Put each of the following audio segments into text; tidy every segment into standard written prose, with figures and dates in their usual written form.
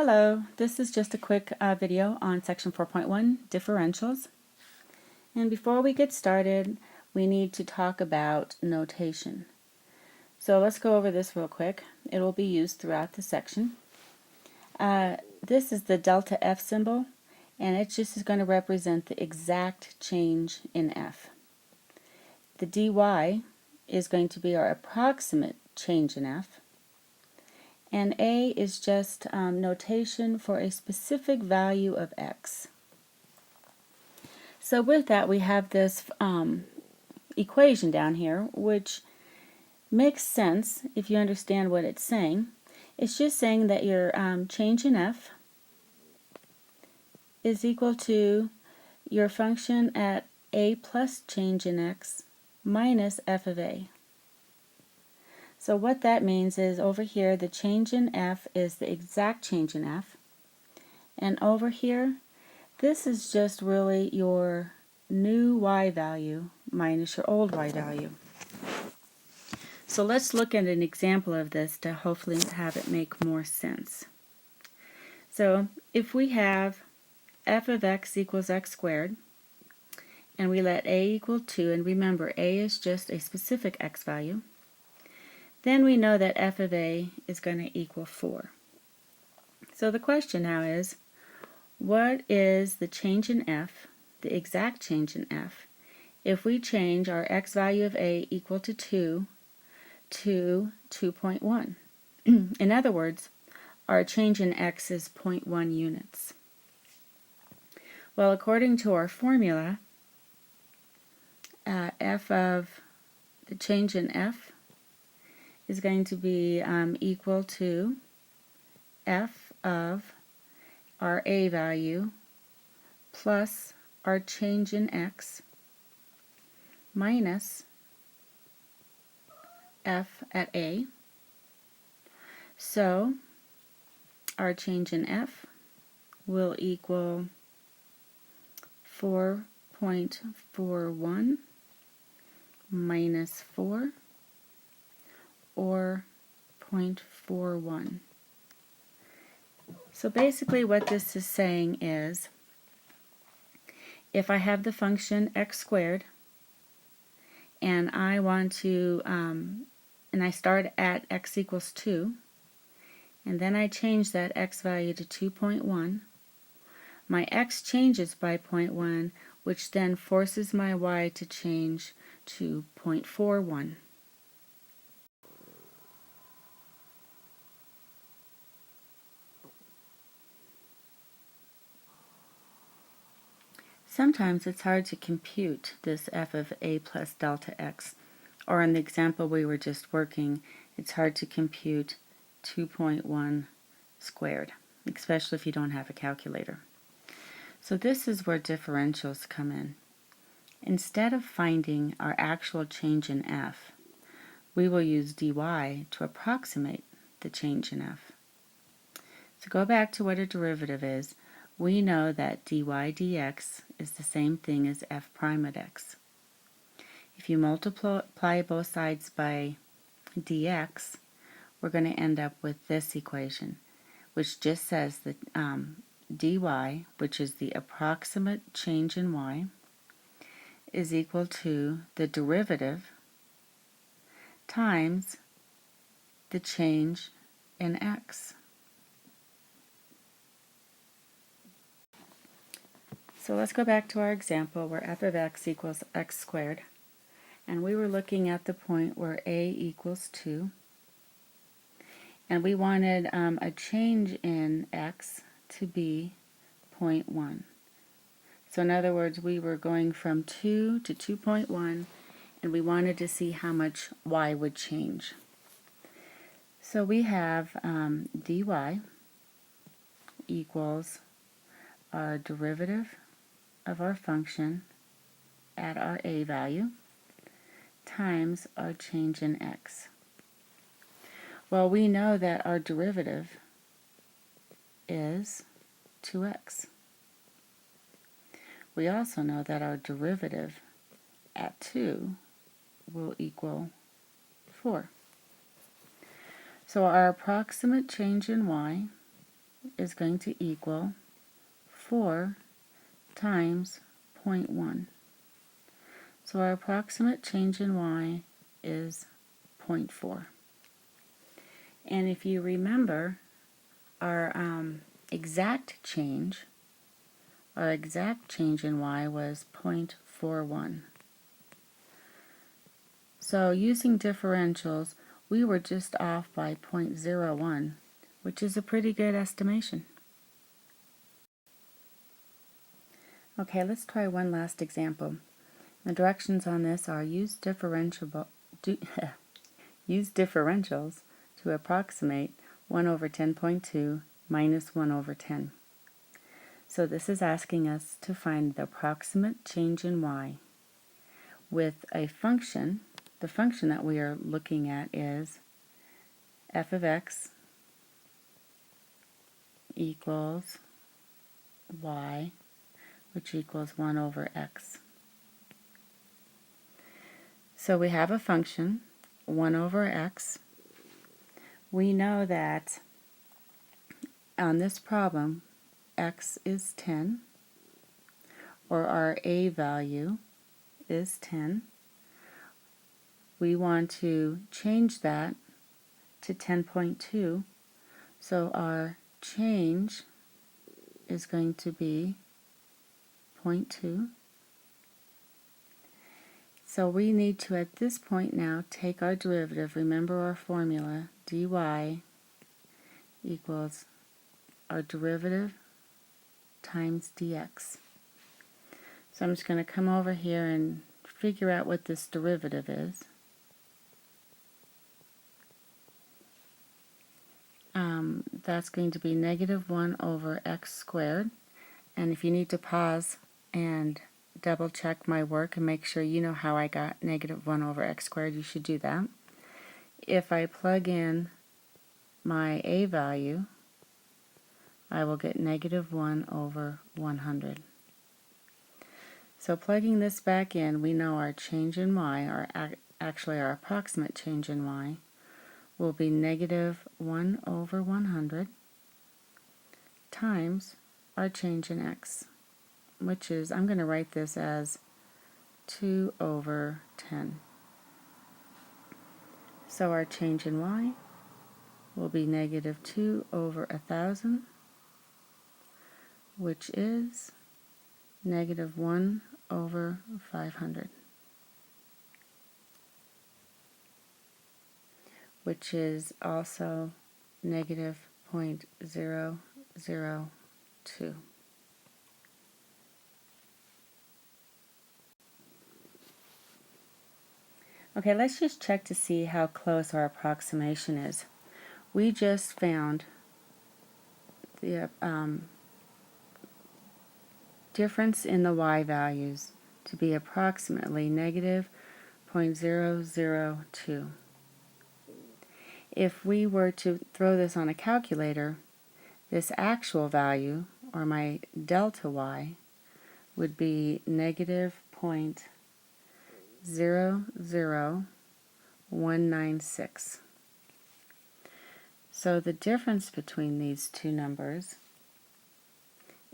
Hello, this is just a quick video on section 4.1, differentials. And before we get started, we need to talk about notation. So let's go over this real quick. It will be used throughout the section. This is the delta F symbol, and it just is going to represent the exact change in F. The dy is going to be our approximate change in F. And A is just notation for a specific value of x. So with that, we have this equation down here, which makes sense if you understand what it's saying. It's just saying that your change in f is equal to your function at a plus change in x minus f of a. So what that means is over here the change in f is the exact change in f, and over here this is just really your new y value minus your old y value. So let's look at an example of this to hopefully have it make more sense. So if we have f of x equals x squared, and we let a equal 2, and remember a is just a specific x value, then we know that f of a is going to equal 4. So the question now is, what is the change in f, the exact change in f, if we change our x value of a equal to 2 to 2.1? In other words, our change in x is 0.1 units. Well, according to our formula, f of the change in f is going to be equal to f of our a value plus our change in x minus f at a. So our change in f will equal 4.41 minus 4, or 0.41. So basically what this is saying is, if I have the function x squared and I want to, and I start at x equals 2, and then I change that x value to 2.1, my x changes by 0.1, which then forces my y to change to 0.41. Sometimes it's hard to compute this f of a plus delta x, or in the example we were just working, it's hard to compute 2.1 squared, especially if you don't have a calculator. So this is where differentials come in. Instead of finding our actual change in f, we will use dy to approximate the change in f. So go back to what a derivative is. We know that dy dx is the same thing as f prime at x. If you multiply both sides by dx, we're going to end up with this equation, which just says that dy, which is the approximate change in y, is equal to the derivative times the change in x. So let's go back to our example where f of x equals x squared, and we were looking at the point where a equals 2, and we wanted a change in x to be 0.1. So in other words, we were going from 2 to 2.1, and we wanted to see how much y would change. So we have dy equals our derivative of our function at our a value times our change in x. Well, we know that our derivative is 2x. We also know that our derivative at 2 will equal 4. So our approximate change in y is going to equal 4 times 0.1. So our approximate change in y is 0.4. And if you remember, our exact change in y was 0.41. So using differentials, we were just off by 0.01, which is a pretty good estimation. Okay, let's try one last example. The directions on this are use differentials to approximate 1 over 10.2 minus 1 over 10. So this is asking us to find the approximate change in y with a function. The function that we are looking at is f of x equals y, which equals 1 over x. So we have a function, 1 over x. We know that on this problem, x is 10, or our a value is 10. We want to change that to 10.2, so our change is going to be 0.2. So we need to, at this point now, take our derivative. Remember our formula, dy equals our derivative times dx. So I'm just going to come over here and figure out what this derivative is. That's going to be negative 1 over x squared. And if you need to pause and double check my work and make sure you know how I got negative 1 over x squared, you should do that. If I plug in my a value, I will get negative 1 over 100. So plugging this back in, we know our change in y, actually our approximate change in y, will be negative 1 over 100 times our change in x, which is, I'm going to write this as 2 over 10. So our change in y will be negative 2 over 1,000, which is negative 1 over 500, which is also negative 0.002. Okay, let's just check to see how close our approximation is. We just found the difference in the y values to be approximately negative 0.002. If we were to throw this on a calculator, this actual value, or my delta y, would be negative 0.00196. So the difference between these two numbers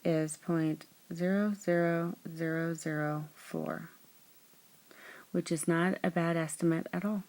is 0.00004, which is not a bad estimate at all.